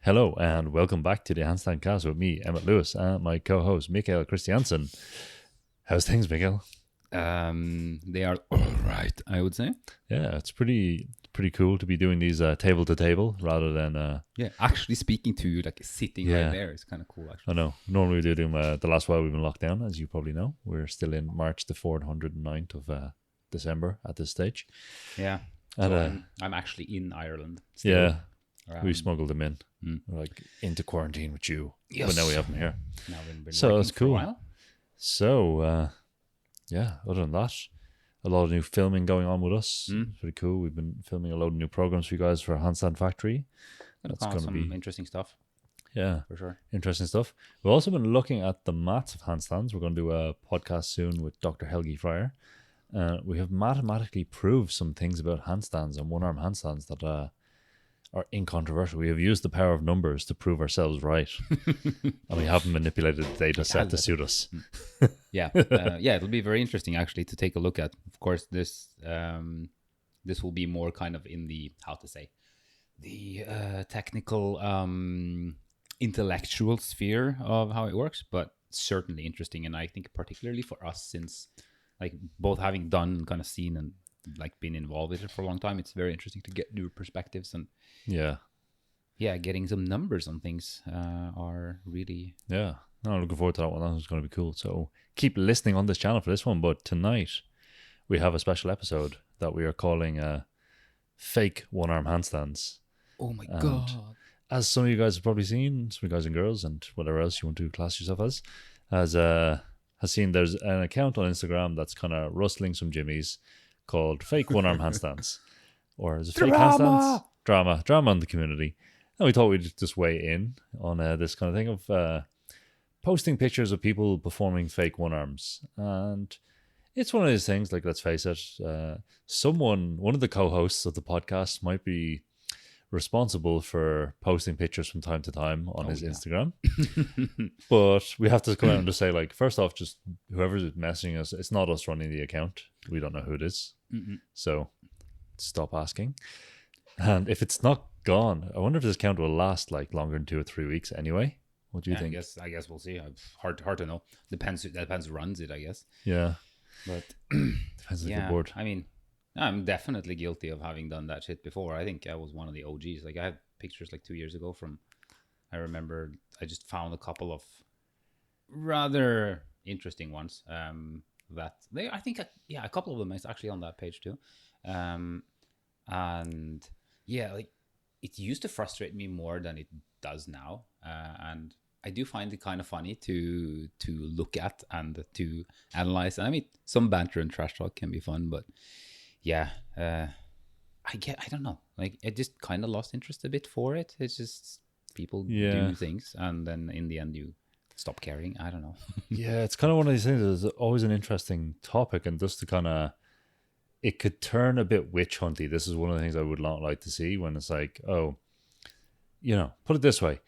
Hello and welcome back to the Handstandcast with me, Emmett Lewis, and my co-host, Mikael Christiansen. How's things, Mikael? They are all right, I would say. Yeah, it's pretty cool to be doing these table to table rather than. Actually speaking to you, like sitting right there, is kind of cool. Actually, I know. Normally we do them the last while we've been locked down, as you probably know. We're still in March the 409th of December at this stage. Yeah, And, so I'm actually in Ireland. Still. Yeah, we smuggled them in, Mm. like into quarantine with you. Yes. But now we have them here. Now we've been So working that's for a cool. while. So, yeah, other than that, a lot of new filming going on with us. It's pretty cool. We've been filming a load of new programs for you guys for Handstand Factory. That's going to be interesting stuff. Yeah, for sure. Interesting stuff. We've also been looking at the maths of handstands. We're going to do a podcast soon with Dr. Helgi Fryer. We have mathematically proved some things about handstands and one-arm handstands that are incontrovertible. We have used the power of numbers to prove ourselves right. And we haven't manipulated the data set to suit us. Yeah, it'll be very interesting actually to take a look at. Of course, this will be more kind of in the, the technical, intellectual sphere of how it works, but certainly interesting. And I think particularly for us, since like both having done kind of seen and like been involved with it for a long time, it's very interesting to get new perspectives and getting some numbers on things are really no, I'm looking forward to that one. That's going to be cool. So keep listening on this channel for this one. But tonight we have a special episode that we are calling fake one-arm handstands. Oh my god! As some of you guys have probably seen, some of you guys and girls and whatever else you want to class yourself as, has seen there's an account on Instagram that's kind of rustling some jimmies called fake one-arm handstands. Or is it fake handstands? Drama in the community. And we thought we'd just weigh in on this kind of thing of posting pictures of people performing fake one-arms. And it's one of those things, like, let's face it, one of the co-hosts of the podcast might be responsible for posting pictures from time to time on his Instagram. But we have to come out and just say, like, first off, just whoever's messaging us, it's not us running the account. We don't know who it is. So stop asking. And if it's not gone, I wonder if this account will last like longer than 2 or 3 weeks anyway. What do you think? I guess we'll see. Hard to know. Depends who runs it, I guess. Yeah. But depends if you're bored. I mean, I'm definitely guilty of having done that shit before. I think I was one of the OGs. Like, I have pictures like 2 years ago I remember I just found a couple of rather interesting ones. I think a couple of them is actually on that page too. And yeah, like, it used to frustrate me more than it does now. And I do find it kind of funny to look at and to analyze. I mean, some banter and trash talk can be fun, but yeah, I don't know. Like, I just kind of lost interest a bit for it. It's just people do things, and then in the end you stop caring. I don't know. Yeah, it's kind of one of these things. It's always an interesting topic, and just to kind of, it could turn a bit witch hunty. This is one of the things I would not like to see, when it's like, oh, put it this way.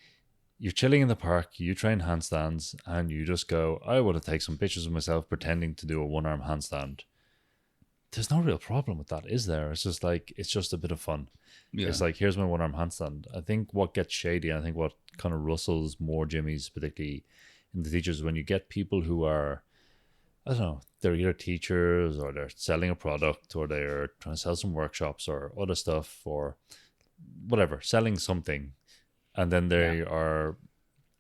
You're chilling in the park, you train handstands, and you just go, I want to take some pictures of myself pretending to do a one-arm handstand. There's no real problem with that, is there? It's just like, it's just a bit of fun. Yeah. It's like, here's my one-arm handstand. I think what gets shady, I think what kind of rustles more jimmies, particularly in the teachers, when you get people who are, I don't know, they're either teachers or they're selling a product or they're trying to sell some workshops or other stuff or whatever, selling something. And then they are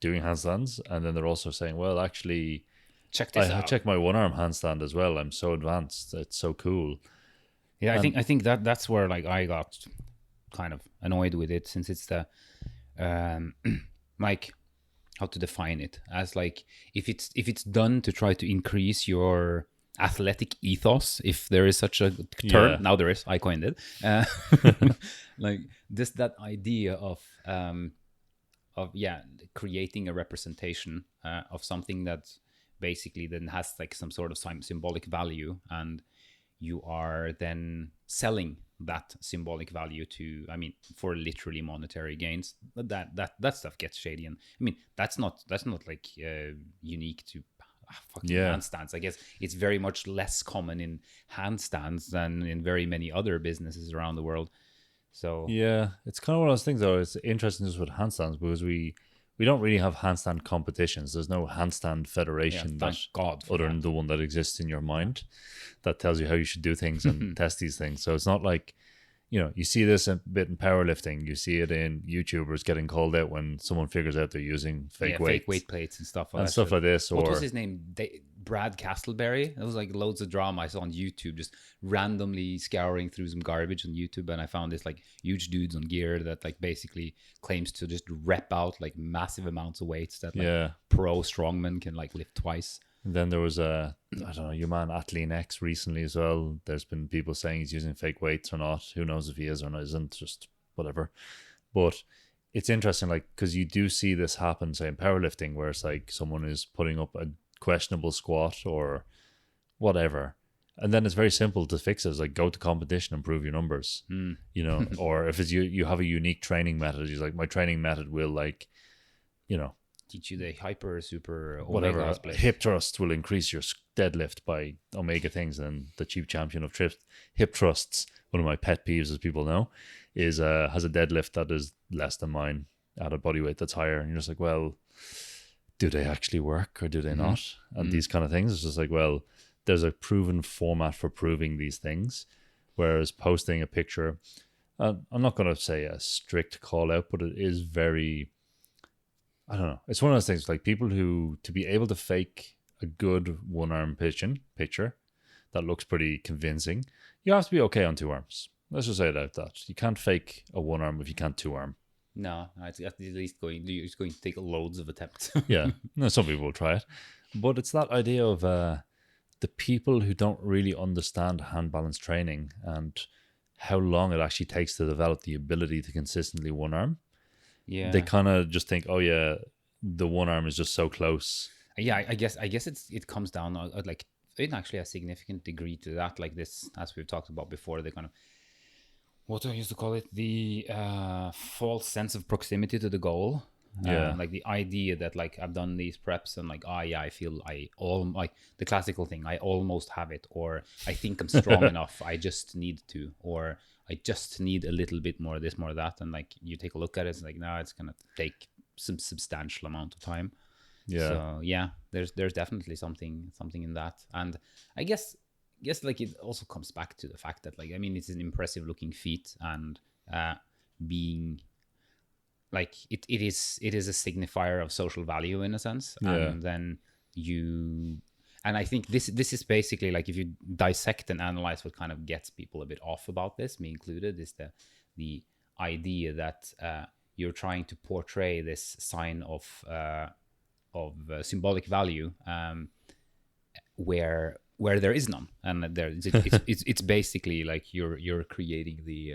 doing handstands. And then they're also saying, well, actually, check this out. Check my one-arm handstand as well. I'm so advanced. It's so cool. Yeah, I think that's where, like, I got kind of annoyed with it, since it's the like, how to define it as, like, if it's done to try to increase your athletic ethos, if there is such a term. Now there is. I coined it. Like, just that idea of creating a representation of something that basically then has like some sort of symbolic value, and you are then selling that symbolic value to, I mean, for literally monetary gains. That stuff gets shady, and I mean, that's not like unique to handstands. I guess it's very much less common in handstands than in very many other businesses around the world. So Yeah, it's kind of one of those things though. It's interesting just with handstands because we don't really have handstand competitions. There's no handstand yeah, federation that thank God for other that. than the one that exists in your mind that tells you how you should do things and test these things. So it's not like, you see this a bit in powerlifting. You see it in YouTubers getting called out when someone figures out they're using fake Yeah, fake weights weight plates and stuff like and that stuff shit. like this. What was Or his name? Brad Castleberry. It was like loads of drama I saw on YouTube, just randomly scouring through some garbage on YouTube, and I found this like huge dudes on gear that like basically claims to just rep out like massive amounts of weights that like yeah. pro strongmen can like lift twice. And then there was I don't know, your man Athlean X recently as well. There's been people saying he's using fake weights or not. Who knows if he is or not, isn't, just whatever. But it's interesting, like, because you do see this happen, say, in powerlifting, where it's like someone is putting up a questionable squat or whatever. And then it's very simple to fix it. It's like go to competition and prove your numbers, or if it's you have a unique training method, he's like, my training method will like, you know, Teach you the hyper super whatever omega split. hip thrust will increase your deadlift by omega things. And the chief champion of hip thrusts, one of my pet peeves, as people know, is has a deadlift that is less than mine at a body weight that's higher. And you're just like, well, do they actually work or do they not? And these kind of things, it's just like, well, there's a proven format for proving these things. Whereas posting a picture, I'm not going to say a strict call out, but it is very, I don't know. It's one of those things like people who, to be able to fake a good one arm picture that looks pretty convincing, you have to be okay on two arms. Let's just say it out that. You can't fake a one arm if you can't two arm. No, it's at least it's going to take loads of attempts. Yeah. No, some people will try it. But it's that idea of the people who don't really understand hand balance training and how long it actually takes to develop the ability to consistently one arm. Yeah, They kind of just think, oh yeah, the one arm is just so close. yeah. I guess it comes down like in actually a significant degree to that. Like this, as we've talked about before, the kind of what I used to call it, the false sense of proximity to the goal. Yeah. Like the idea that like I've done these preps and like, oh yeah, I feel I all like the classical thing, I almost have it, or I think I'm strong enough, I just need to, or I just need a little bit more of this, more of that. And like you take a look at it, it's like, no, it's gonna take some substantial amount of time. Yeah. So yeah, there's definitely something in that. And I guess like it also comes back to the fact that like, I mean, it's an impressive looking feat, and being like it is a signifier of social value in a sense. Yeah. And then and I think this is basically like, if you dissect and analyze what kind of gets people a bit off about this, me included, is the idea that you're trying to portray this sign of symbolic value where there is none, and it's basically like you're creating the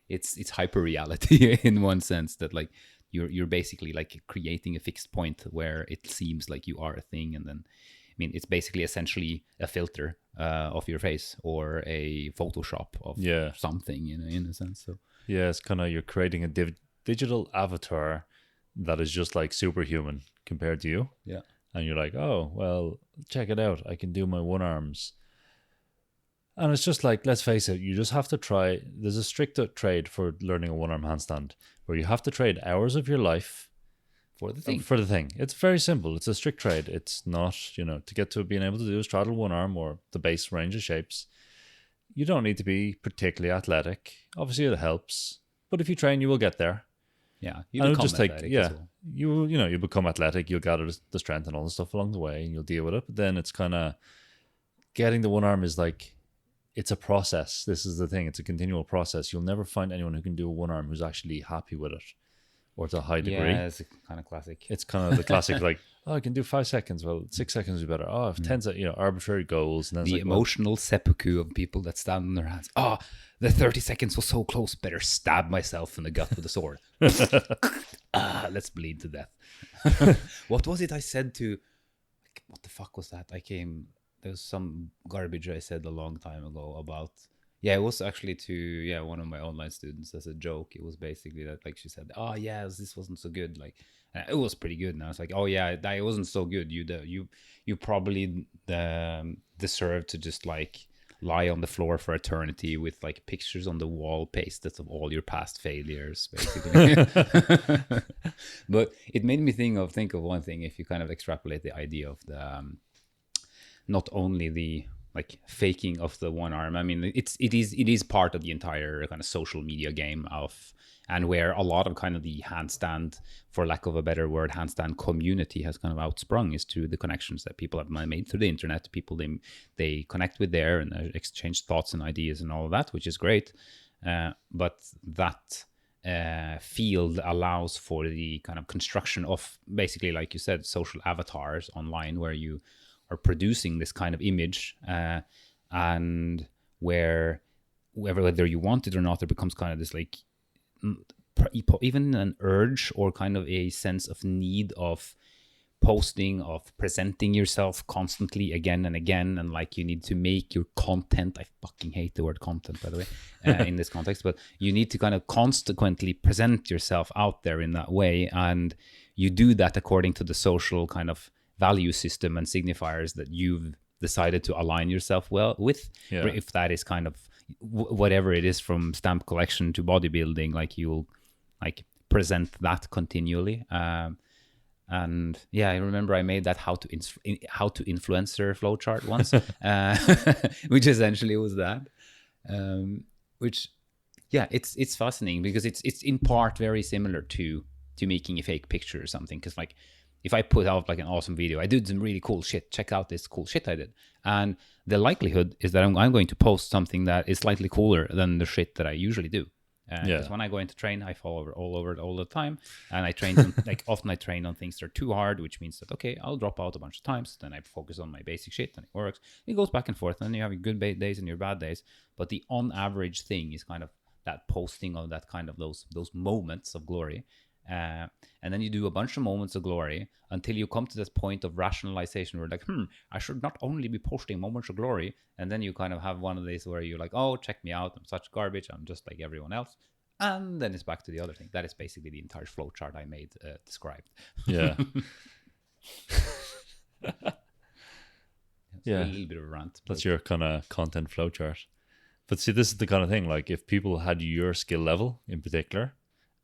it's hyper reality in one sense, that like you're basically like creating a fixed point where it seems like you are a thing, and then I mean it's basically essentially a filter of your face, or a Photoshop of something in a sense. So yeah, it's kind of, you're creating a digital avatar that is just like superhuman compared to you. Yeah. And you're like, oh, well, check it out, I can do my one arms. And it's just like, let's face it, you just have to try. There's a strict trade for learning a one-arm handstand, where you have to trade hours of your life for the thing. It's very simple. It's a strict trade. It's not, to get to being able to do a straddle one arm or the base range of shapes, you don't need to be particularly athletic. Obviously, it helps. But if you train, you will get there. Yeah, you become athletic. You'll gather the strength and all the stuff along the way, and you'll deal with it. But then it's kind of getting the one arm is like, it's a process. This is the thing. It's a continual process. You'll never find anyone who can do a one arm who's actually happy with it, or to a high degree. Yeah, it's kind of classic. It's kind of the classic, like, oh, I can do 5 seconds. Well, 6 seconds is better. Oh, if 10 seconds, arbitrary goals. And then the emotional seppuku of people that stand on their hands. Oh, the 30 seconds was so close. Better stab myself in the gut with a sword. Let's bleed to death. What was it I said to? What the fuck was that? There was some garbage I said a long time ago about. Yeah, it was actually to one of my online students as a joke. It was basically that, like, she said, "Oh yeah, this wasn't so good." Like, it was pretty good. And I was like, "Oh yeah, it wasn't so good. You probably deserve to just like lie on the floor for eternity with like pictures on the wall pasted of all your past failures, basically. But it made me think of one thing. If you kind of extrapolate the idea of the not only the like faking of the one arm. I mean, it is part of the entire kind of social media game of, and where a lot of kind of the handstand, for lack of a better word, handstand community has kind of outsprung is through the connections that people have made through the internet. People they connect with there and exchange thoughts and ideas and all of that, which is great. But that field allows for the kind of construction of basically, like you said, social avatars online, where you are producing this kind of image, and whether you want it or not, there becomes kind of this like even an urge or kind of a sense of need of posting, of presenting yourself constantly again and again, and like you need to make your content. I fucking hate the word content, by the way, in this context, but you need to kind of constantly present yourself out there in that way, and you do that according to the social kind of value system and signifiers that you've decided to align yourself well with. Yeah. If that is kind of whatever it is, from stamp collection to bodybuilding, like you'll like present that continually. And yeah, I remember I made that how to influencer flowchart once, which essentially was that. Which, yeah, it's fascinating because it's in part very similar to making a fake picture or something. Because like, if I put out like an awesome video, I did some really cool shit, check out this cool shit I did, and the likelihood is that I'm going to post something that is slightly cooler than the shit that I usually do. Because when I go into train, I fall over all the time, and I train like often I train on things that are too hard, which means that okay, I'll drop out a bunch of times, then I focus on my basic shit, and it works. It goes back and forth, and you have your good days and your bad days. But the on average thing is kind of that posting of that kind of those moments of glory. And then you do a bunch of moments of glory until you come to this point of rationalization where like, I should not only be posting moments of glory. And then you kind of have one of these where you're like, oh, check me out, I'm such garbage, I'm just like everyone else. And then it's back to the other thing. That is basically the entire flow chart I made described. Yeah. Yeah. A little bit of a rant. That's your kind of content flow chart. But see, this is the kind of thing, like if people had your skill level in particular,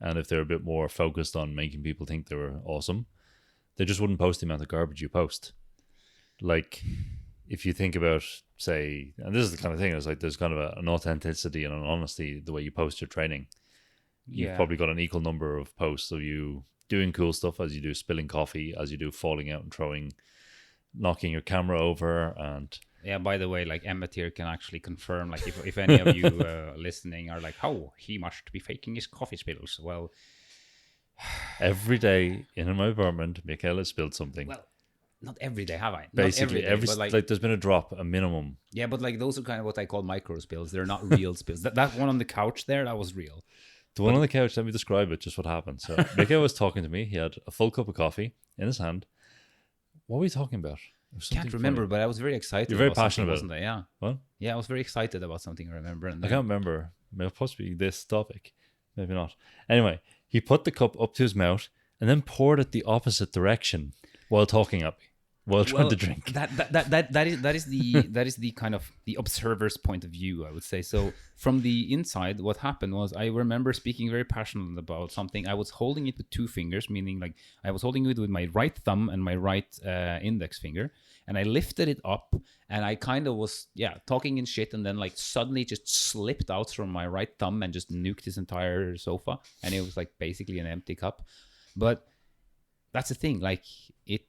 and if they're a bit more focused on making people think they were awesome, they just wouldn't post the amount of garbage you post. Like, if you think about, say, and this is the kind of thing, it's like there's kind of an authenticity and an honesty the way you post your training. You've probably got an equal number of posts of you doing cool stuff as you do spilling coffee, as you do falling out and knocking your camera over, and... Yeah, by the way, like Emmett here can actually confirm, like if any of you listening are like, oh, he must be faking his coffee spills. Well, every day in my apartment, Michaela spilled something. Well, not every day, have I? Basically, not every day, like there's been a drop, a minimum. Yeah, but like those are kind of what I call micro spills. They're not real spills. That one on the couch there, that was real. The one on the couch, let me describe it, just what happened. So Michaela was talking to me. He had a full cup of coffee in his hand. What were we talking about? Can't remember, but I was very excited. You're very passionate about it, wasn't I? Yeah. What? Yeah, I was very excited about something. I remember. And I can't remember. Maybe possibly this topic, maybe not. Anyway, he put the cup up to his mouth and then poured it the opposite direction while talking at me, while trying to drink. That is the kind of the observer's point of view, I would say. So from the inside, what happened was I remember speaking very passionately about something. I was holding it with two fingers, meaning like I was holding it with my right thumb and my right index finger. And I lifted it up, and I kind of was, talking in shit, and then like suddenly just slipped out from my right thumb and just nuked this entire sofa. And it was like basically an empty cup. But that's the thing, like it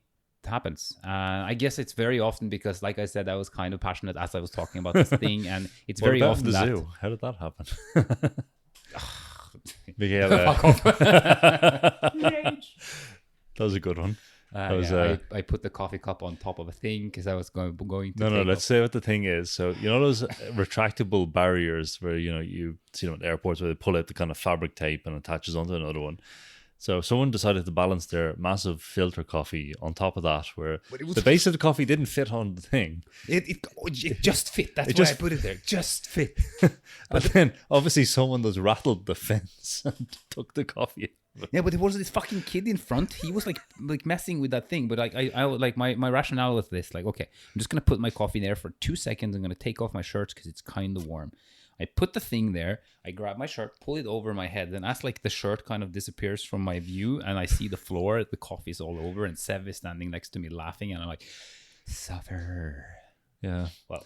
happens. I guess it's very often because, like I said, I was kind of passionate as I was talking about this thing, and it's very often the that. Zoo? How did that happen? That was a good one. I put the coffee cup on top of a thing because I was going to. No. Let's say what the thing is. So you know those retractable barriers where you see them at airports where they pull out the kind of fabric tape and attaches onto another one. So someone decided to balance their massive filter coffee on top of that, where the base of the coffee didn't fit on the thing. It just fit. That's why I put it there. Just fit. But then obviously someone just rattled the fence and took the coffee. Yeah, but there was this fucking kid in front. He was like messing with that thing. But like I like my rationale with this, like, okay, I'm just gonna put my coffee there for 2 seconds. I'm gonna take off my shirt because it's kind of warm. I put the thing there. I grab my shirt, pull it over my head, and as like the shirt kind of disappears from my view, and I see the floor, the coffee's all over, and Sev is standing next to me laughing, and I'm like, suffer. Yeah. Well,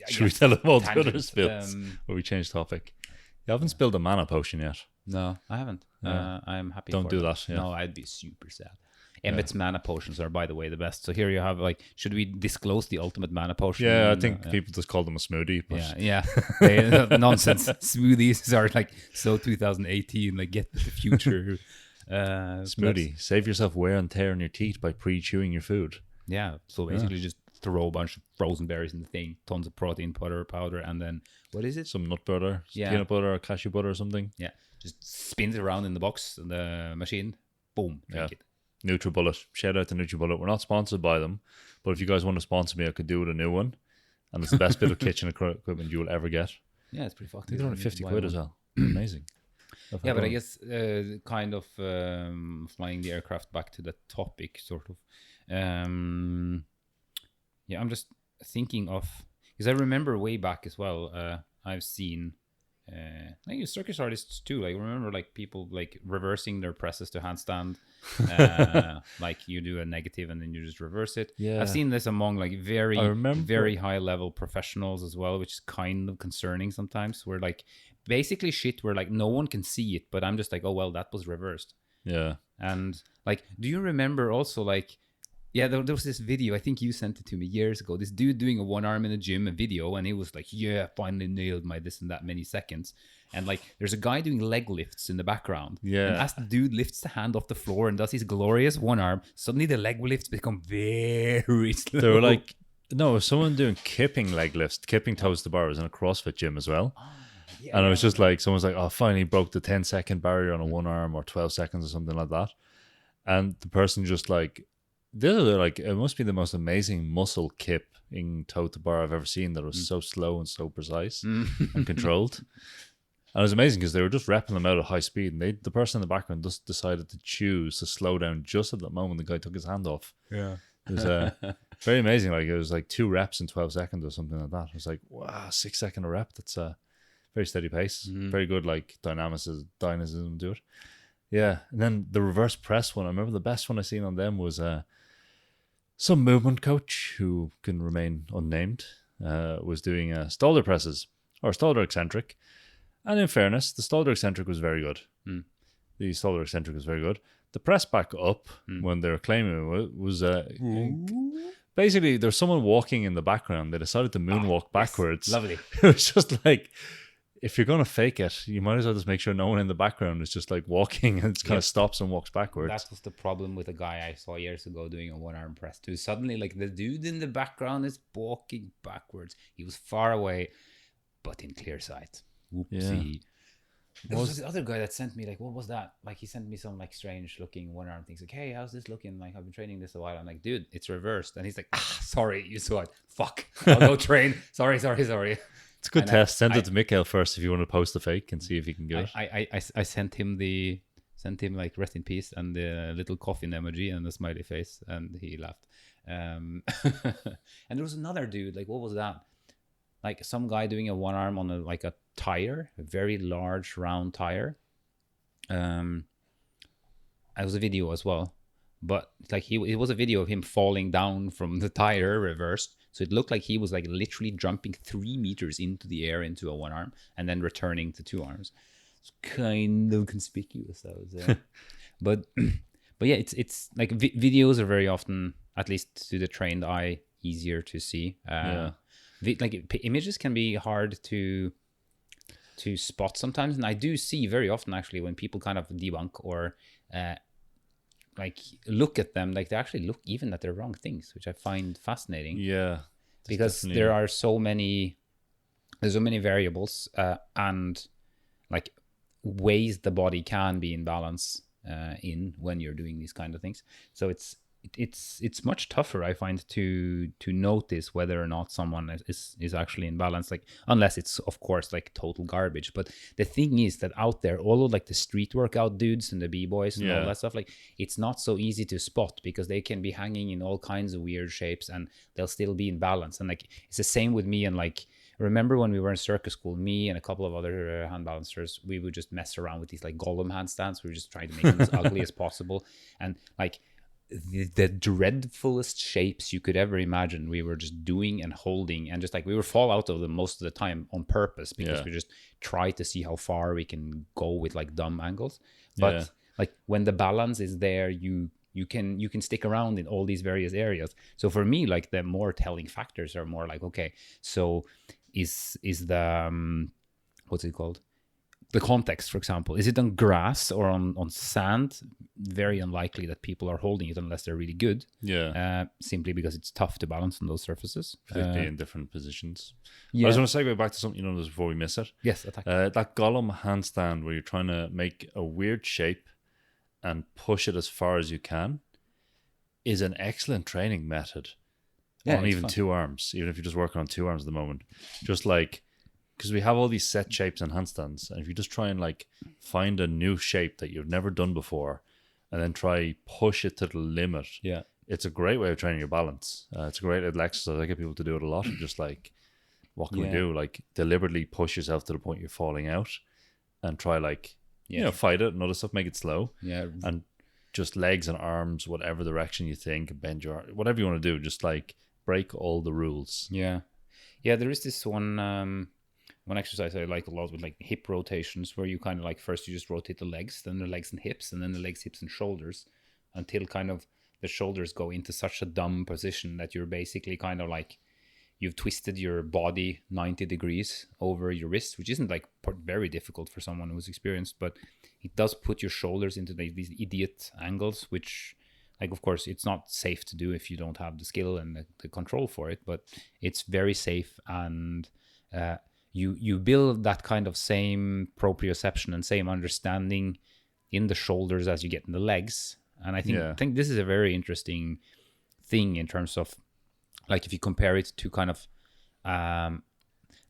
should we tell them all the other spills? Or we change topic? You haven't spilled a mana potion yet. No, I haven't. Yeah. I'm happy. Don't do that. Yeah. No, I'd be super sad. Emmett's mana potions are, by the way, the best. So here you have, like, should we disclose the ultimate mana potion? Yeah, I think people just call them a smoothie. But... Yeah. Nonsense. Smoothies are like so 2018. Like, get the future. Smoothie. Save yourself wear and tear on your teeth by pre-chewing your food. Yeah. So basically, just throw a bunch of frozen berries in the thing, tons of protein powder, and then what is it? Some nut butter, peanut butter, or cashew butter, or something. Yeah. Just spins it around in the box, in the machine. Boom. Drink it. NutriBullet. Shout out to NutriBullet. We're not sponsored by them, but if you guys want to sponsor me, I could do with a new one. And it's the best bit of kitchen equipment you will ever get. Yeah, it's pretty fucking. They're only 50 quid as well. Amazing. Yeah, but I guess kind of flying the aircraft back to the topic, sort of. Yeah, I'm just thinking of, because I remember way back as well. I've seen like circus artists too. Like, remember, like, people like reversing their presses to handstand. Like, you do a negative and then you just reverse it. Yeah, I've seen this among like very high level professionals as well, which is kind of concerning sometimes. Where like basically shit where like no one can see it, but I'm just like, oh well, that was reversed. Yeah. And like, do you remember also like, yeah, there was this video, I think you sent it to me years ago, this dude doing a one arm in a gym, a video, and he was like, yeah, finally nailed my this and that many seconds. And like, there's a guy doing leg lifts in the background. Yeah. And as the dude lifts the hand off the floor and does his glorious one arm, suddenly the leg lifts become very slow. They were like, no, someone doing kipping leg lifts, kipping toes to bar. It was in a CrossFit gym as well. Yeah, and it was just like, someone's like, oh, finally broke the 10-second barrier on a one arm, or 12 seconds or something like that. And the person just like, they're like, it must be the most amazing muscle kipping toe to bar I've ever seen, that was so slow and so precise and controlled. And it was amazing because they were just repping them out at high speed, and the person in the background just decided to choose to slow down just at that moment the guy took his hand off. Yeah. It was very amazing. Like, it was like 2 reps in 12 seconds or something like that. It was like, wow, 6 second a rep. That's a very steady pace. Very good, like, dynamism to it. Yeah. And then the reverse press one, I remember the best one I seen on them was some movement coach who can remain unnamed was doing Stalder presses, or Stalder eccentric. And in fairness, the Stalder eccentric was very good. The Stalder eccentric was very good. The press back up, when they were claiming it, was basically there's someone walking in the background. They decided to moonwalk backwards. Yes. Lovely. It was just like, if you're going to fake it, you might as well just make sure no one in the background is just like walking and kind of stops and walks backwards. That was the problem with a guy I saw years ago doing a one arm press too. Suddenly, like, the dude in the background is walking backwards. He was far away, but in clear sight. Whoopsie. Yeah. There was the other guy that sent me, like, what was that? Like, he sent me some like strange looking one arm things. Like, hey, how's this looking? Like, I've been training this a while. I'm like, dude, it's reversed. And he's like, sorry, you saw it. Fuck. I'll go train. Sorry. It's a good test. Send it to Mikhail first if you want to post the fake and see if he can get it. I sent him like rest in peace and the little coffin emoji and the smiley face, and he laughed. And there was another dude, like, what was that? Like, some guy doing a one arm on a tire, a very large round tire. It was a video as well, but like it was a video of him falling down from the tire reversed. So it looked like he was like literally jumping 3 meters into the air into a one arm and then returning to 2 arms. It's kind of conspicuous, I would say. but yeah, it's like videos are very often, at least to the trained eye, easier to see. Images can be hard to spot sometimes, and I do see very often actually when people kind of debunk or like look at them, like they actually look even at the wrong things, which I find fascinating. Yeah, because there are there's so many variables and like ways the body can be in balance in when you're doing these kind of things. So it's it's much tougher, I find, to notice whether or not someone is actually in balance, like unless it's of course like total garbage. But the thing is that out there, all of like the street workout dudes and the b-boys and all Yeah. that stuff, like it's not so easy to spot because they can be hanging in all kinds of weird shapes and they'll still be in balance. And like it's the same with me. And like, remember when we were in circus school, me and a couple of other hand balancers, we would just mess around with these like Gollum handstands. We were just trying to make them as ugly as possible. And like the dreadfulest shapes you could ever imagine, we were just doing and holding, and just like we would fall out of them most of the time on purpose because we just try to see how far we can go with like dumb angles. But like when the balance is there, you can stick around in all these various areas. So for me, like the more telling factors are more like, okay, so is the what's it called, the context, for example, is it on grass or on sand? Very unlikely that people are holding it unless they're really good. Simply because it's tough to balance on those surfaces, particularly in different positions. Yeah. I just want to segue back to something you noticed before we miss it. Yes, attack. That Gollum handstand where you're trying to make a weird shape and push it as far as you can is an excellent training method on even fun. 2 arms, even if you're just working on 2 arms at the moment. Just like, because we have all these set shapes and handstands, and if you just try and like find a new shape that you've never done before and then try push it to the limit, it's a great way of training your balance. It's a great little exercise. I get people to do it a lot. Just like, what can we do? Like deliberately push yourself to the point you're falling out and try like, you know, fight it and other stuff, make it slow. And just legs and arms, whatever direction you think, bend your arm, whatever you want to do, just like break all the rules. Yeah, there is this one exercise I like a lot with like hip rotations, where you kind of like first you just rotate the legs, then the legs and hips, and then the legs, hips, and shoulders, until kind of the shoulders go into such a dumb position that you're basically kind of like you've twisted your body 90 degrees over your wrist, which isn't like very difficult for someone who's experienced, but it does put your shoulders into these idiot angles, which like, of course, it's not safe to do if you don't have the skill and the control for it, but it's very safe. And you build that kind of same proprioception and same understanding in the shoulders as you get in the legs. And I think this is a very interesting thing in terms of, like, if you compare it to kind of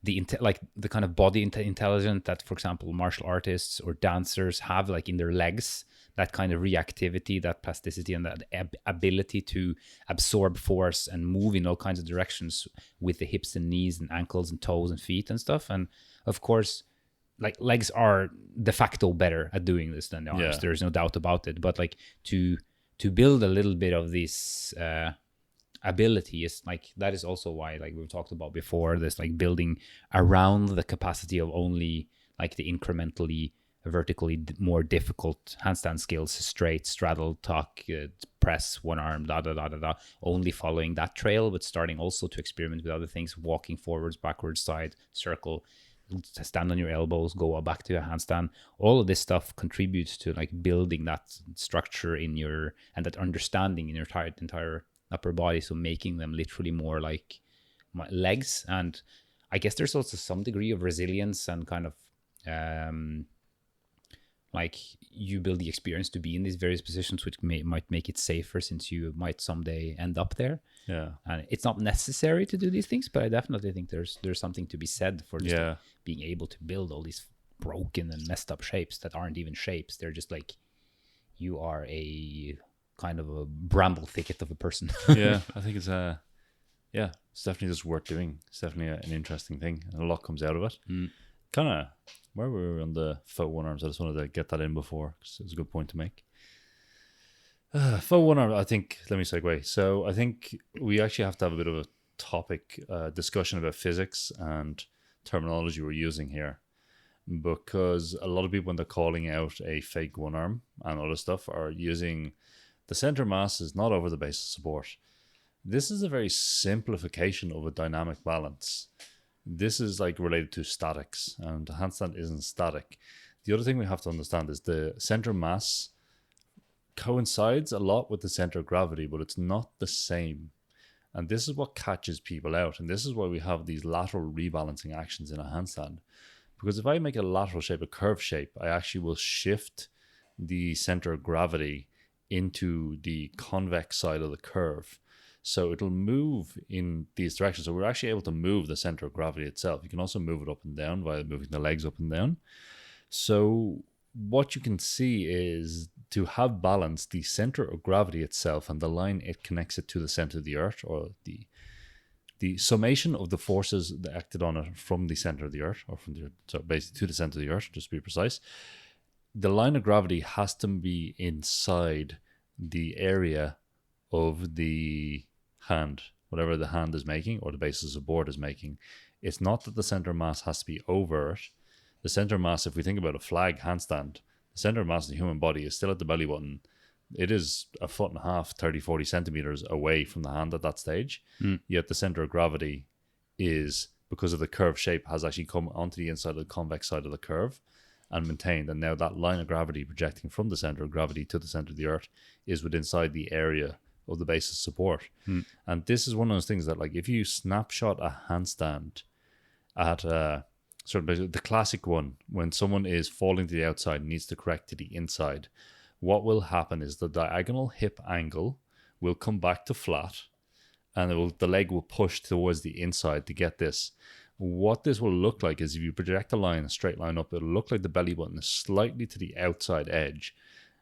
the kind of body intelligence that, for example, martial artists or dancers have, like in their legs, that kind of reactivity, that plasticity, and that ability to absorb force and move in all kinds of directions with the hips and knees and ankles and toes and feet and stuff. And of course, like, legs are de facto better at doing this than the arms. There's no doubt about it. But like to build a little bit of this ability is like, that is also why, like we've talked about before, this like building around the capacity of only like the incrementally vertically more difficult handstand skills, straight, straddle, tuck, press, one arm, only following that trail, but starting also to experiment with other things, walking forwards, backwards, side, circle, stand on your elbows, go back to a handstand. All of this stuff contributes to like building that structure in your, and that understanding in your entire upper body, so making them literally more like my legs. And I guess there's also some degree of resilience and kind of like you build the experience to be in these various positions, which might make it safer, since you might someday end up there. And it's not necessary to do these things, but I definitely think there's something to be said for just like being able to build all these broken and messed up shapes that aren't even shapes. They're just like, you are a kind of a bramble thicket of a person. I think it's it's definitely just worth doing. It's definitely an interesting thing, and a lot comes out of it. Kind of where we were on the faux one arms, I just wanted to get that in before, because it was a good point to make. Faux one arm, I think, let me segue. So I think we actually have to have a bit of a topic discussion about physics and terminology we're using here, because a lot of people, when they're calling out a fake one arm and other stuff, are using the center mass is not over the base of support. This is a very simplification of a dynamic balance. This is like related to statics, and the handstand isn't static. The other thing we have to understand is the center mass coincides a lot with the center of gravity, but it's not the same. And this is what catches people out. And this is why we have these lateral rebalancing actions in a handstand. Because if I make a lateral shape, a curved shape, I actually will shift the center of gravity into the convex side of the curve. So it'll move in these directions. So we're actually able to move the center of gravity itself. You can also move it up and down via moving the legs up and down. So what you can see is, to have balance, the center of gravity itself and the line it connects it to the center of the earth, or the summation of the forces that acted on it from the center of the earth, or from the, so basically to the center of the earth, just to be precise. The line of gravity has to be inside the area of the hand, whatever the hand is making or the base of support is making. It's not that the center of mass has to be over it. The center of mass, if we think about a flag handstand, the center of mass of the human body is still at the belly button. It is 1.5 feet, 30, 40 centimeters away from the hand at that stage. Yet the center of gravity is, because of the curved shape, has actually come onto the inside of the convex side of the curve and maintained. And now that line of gravity projecting from the center of gravity to the center of the earth is within inside the area of the base of support. And this is one of those things that, like, if you snapshot a handstand at sort of the classic one, when someone is falling to the outside and needs to correct to the inside, what will happen is the diagonal hip angle will come back to flat, and the leg will push towards the inside to get this. What this will look like is, if you project a straight line up, it'll look like the belly button is slightly to the outside edge.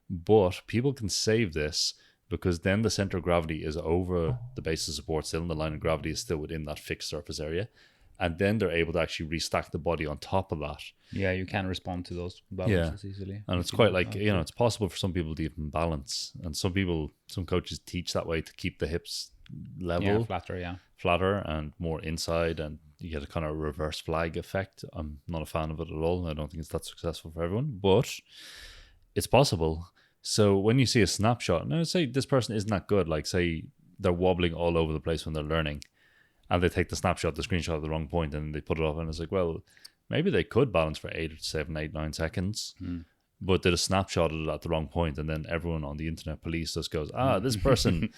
But people can save this, because then the center of gravity is over the base of support still, and the line of gravity is still within that fixed surface area. And then they're able to actually restack the body on top of that. Yeah, you can respond to those balances easily. And it's quite like, it's possible for some people to even balance. And some coaches teach that way to keep the hips level. Flatter and more inside, and you get a kind of reverse flag effect. I'm not a fan of it at all. I don't think it's that successful for everyone, but it's possible. So when you see a snapshot, now say this person isn't that good, like say they're wobbling all over the place when they're learning, and they take the screenshot at the wrong point, and they put it up, and it's like, well, maybe they could balance for 8, 7, 8, 9 seconds, but did a snapshot of it at the wrong point, and then everyone on the internet police just goes, this person,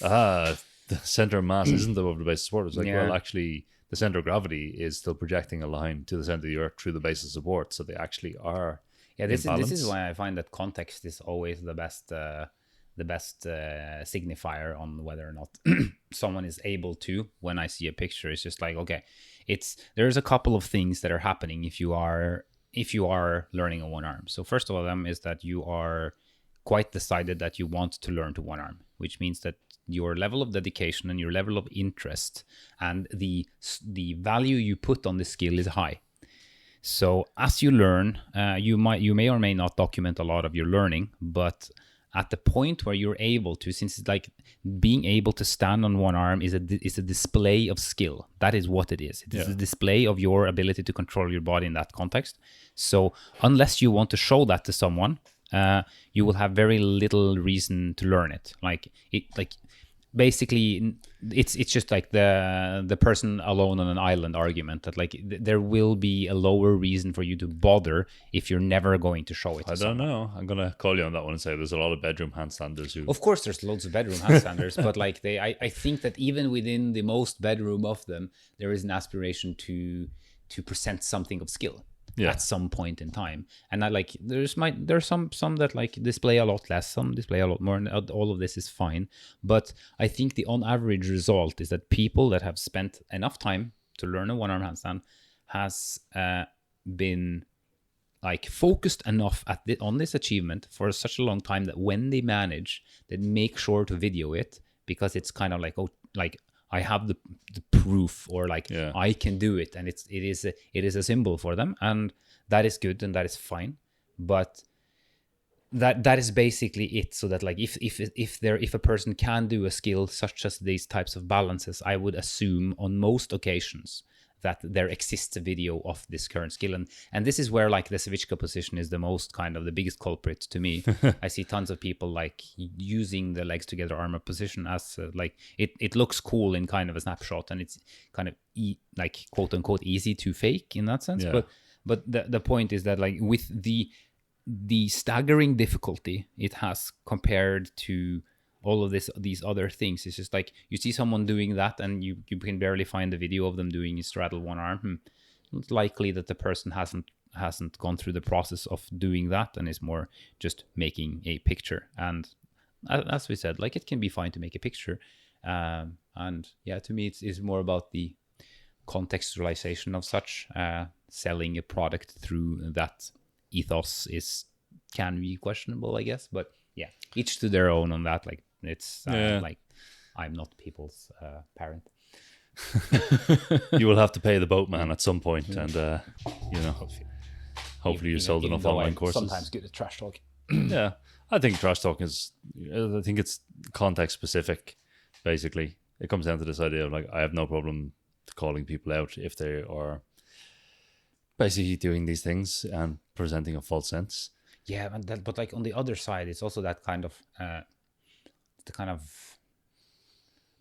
the center of mass isn't above the base of support. It's like, well, actually, the center of gravity is still projecting a line to the center of the earth through the base of support, so they actually are. Yeah, this is why I find that context is always the best signifier on whether or not someone is able to. When I see a picture, it's just like, okay, there's a couple of things that are happening if you are learning on one arm. So first of them is that you are quite decided that you want to learn to one arm, which means that your level of dedication and your level of interest and the value you put on the skill is high. So as you learn, you may or may not document a lot of your learning, but at the point where you're able to, since it's like being able to stand on one arm is a display of skill. That is what it is. It is a display of your ability to control your body in that context. So unless you want to show that to someone, you will have very little reason to learn it. Basically, it's just like the person alone on an island argument, that like there will be a lower reason for you to bother if you're never going to show it. I don't know. I'm gonna call you on that one and say there's a lot of bedroom handstanders who. Of course, there's loads of bedroom handstanders, but like I think that even within the most bedroom of them, there is an aspiration to present something of skill. At some point in time, and I like there's some that like display a lot less, some display a lot more, and all of this is fine. But I think the on average result is that people that have spent enough time to learn a one arm handstand has been like focused enough on this achievement for such a long time that when they manage, they make sure to video it, because it's kind of like, oh, like I have the proof, or like I can do it, and it is a symbol for them, and that is good and that is fine. But that is basically it. So that like if a person can do a skill such as these types of balances, I would assume on most occasions that there exists a video of this current skill, and this is where like the Savicka position is the most kind of the biggest culprit to me. I see tons of people like using the legs together arm up position as like it looks cool in kind of a snapshot, and it's kind of like quote unquote easy to fake in that sense. But the point is that like with the staggering difficulty it has compared to all of these other things, it's just like you see someone doing that and you can barely find a video of them doing straddle one arm. It's likely that the person hasn't gone through the process of doing that and is more just making a picture. And as we said, like it can be fine to make a picture, and yeah, to me it's more about the contextualization of such. Selling a product through that ethos can be questionable, I guess, but yeah, each to their own on that. Like it's like I'm not people's parent. You will have to pay the boatman at some point, and hopefully you sold enough online courses. Sometimes good at trash talk. Yeah, I think trash talk is. I think it's context specific. Basically, it comes down to this idea of like I have no problem calling people out if they are basically doing these things and presenting a false sense. Yeah, but like on the other side, it's also that kind of the kind of.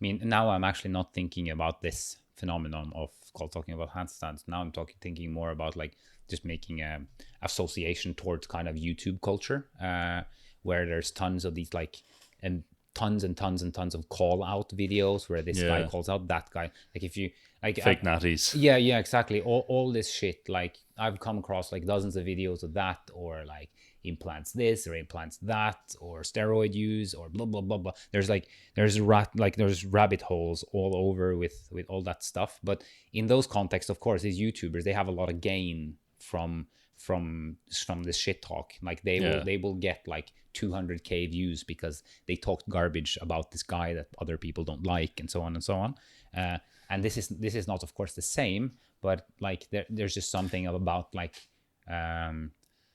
I mean, now I'm actually not thinking about this phenomenon of talking about handstands. Now I'm thinking more about like just making a association towards kind of YouTube culture, where there's tons of these like and tons and tons and tons of call out videos where this guy calls out that guy. Like if you like fake natties. Yeah, exactly. All this shit. Like I've come across like dozens of videos of that, or like implants this or implants that, or steroid use, or blah blah blah blah. There's rabbit holes all over with all that stuff. But in those contexts, of course, these YouTubers, they have a lot of gain from this shit talk. Like they will get like 200k views because they talked garbage about this guy that other people don't like, and so on and so on. And this is not, of course, the same, but like there's just something about like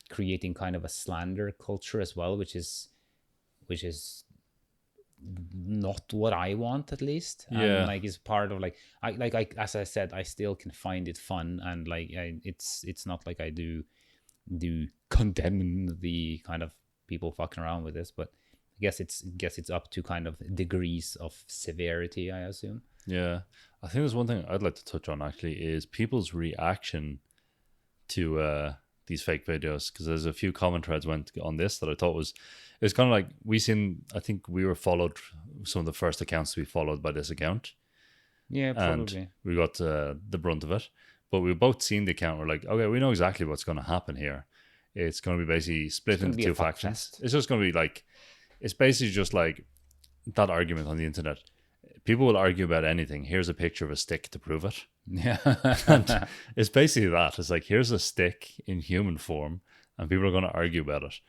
creating kind of a slander culture as well, which is not what I want, at least. Yeah. And like is part of like I as I said, I still can find it fun, and like it's not like I do condemn the kind of people fucking around with this, but I guess it's up to kind of degrees of severity, I assume. Yeah, I think there's one thing I'd like to touch on actually is people's reaction to these fake videos, because there's a few comment threads went on this that I thought it's kind of like I think we were followed, some of the first accounts to be followed by this account. Yeah, probably. And we got the brunt of it, but we both seen the account. We're like, okay, we know exactly what's going to happen here. It's going to be basically split into two factions. It's just going to be like, it's basically just like that argument on the internet. People will argue about anything. Here's a picture of a stick to prove it. Yeah. And it's basically that. It's like, here's a stick in human form, and people are going to argue about it.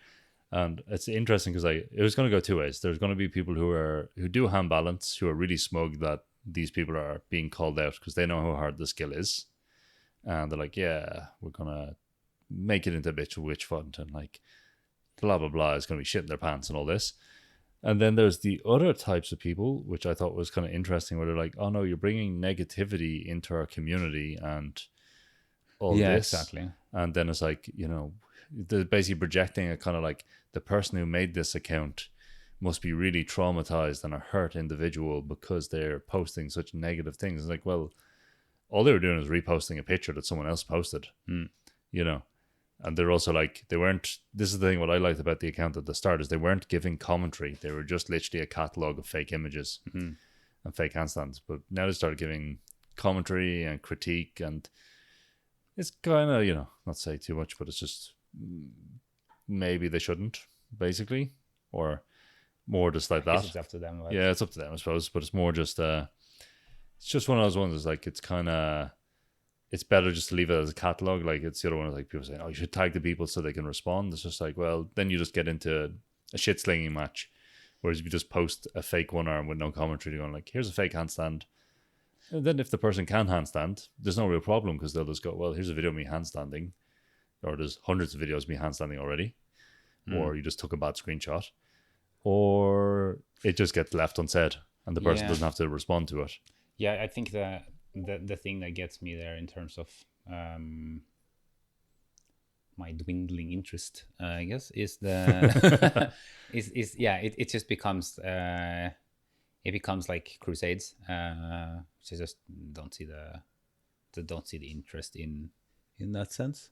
And it's interesting because it was going to go two ways. There's going to be people who do hand balance, who are really smug that these people are being called out because they know how hard the skill is. And they're like, yeah, we're going to make it into a bitch of witch hunt, and like blah, blah, blah, is going to be shit in their pants and all this. And then there's the other types of people, which I thought was kind of interesting, where they're like, oh no, you're bringing negativity into our community and all this. Yeah, exactly. And then it's like, they're basically projecting a kind of like the person who made this account must be really traumatized and a hurt individual because they're posting such negative things. It's like, well, all they were doing is reposting a picture that someone else posted, And they're also like, this is the thing, what I liked about the account at the start is they weren't giving commentary. They were just literally a catalog of fake images and fake handstands. But now they started giving commentary and critique, and it's kind of, not say too much, but it's just maybe they shouldn't, basically, or more just like that. It's up to them. Right? Yeah, it's up to them, I suppose, but it's more just, it's just one of those ones. It's like, it's kind of, it's better just to leave it as a catalog. Like it's the other one, like people saying, oh, you should tag the people so they can respond. It's just like, well, then you just get into a shit slinging match. Whereas if you just post a fake one arm with no commentary, going like, here's a fake handstand. And then if the person can handstand, there's no real problem, because they'll just go, well, here's a video of me handstanding, or there's hundreds of videos of me handstanding already, or you just took a bad screenshot, or it just gets left unsaid and the person doesn't have to respond to it. Yeah, I think the thing that gets me there in terms of my dwindling interest, I guess, is the it just becomes it becomes like crusades, which I just don't see the interest in that sense,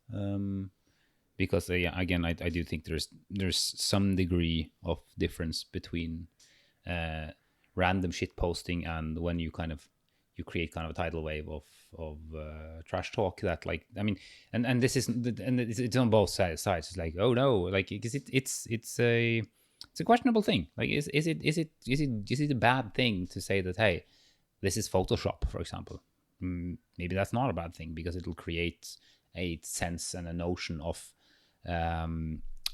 because again I do think there's some degree of difference between random shit posting and when you create kind of a tidal wave of trash talk that, like, I mean, and this is, and it's on both sides. It's like, oh no, like, because it's it's a questionable thing. Like, is it a bad thing to say that, hey, this is Photoshop, for example? Maybe that's not a bad thing, because it'll create a sense and a notion of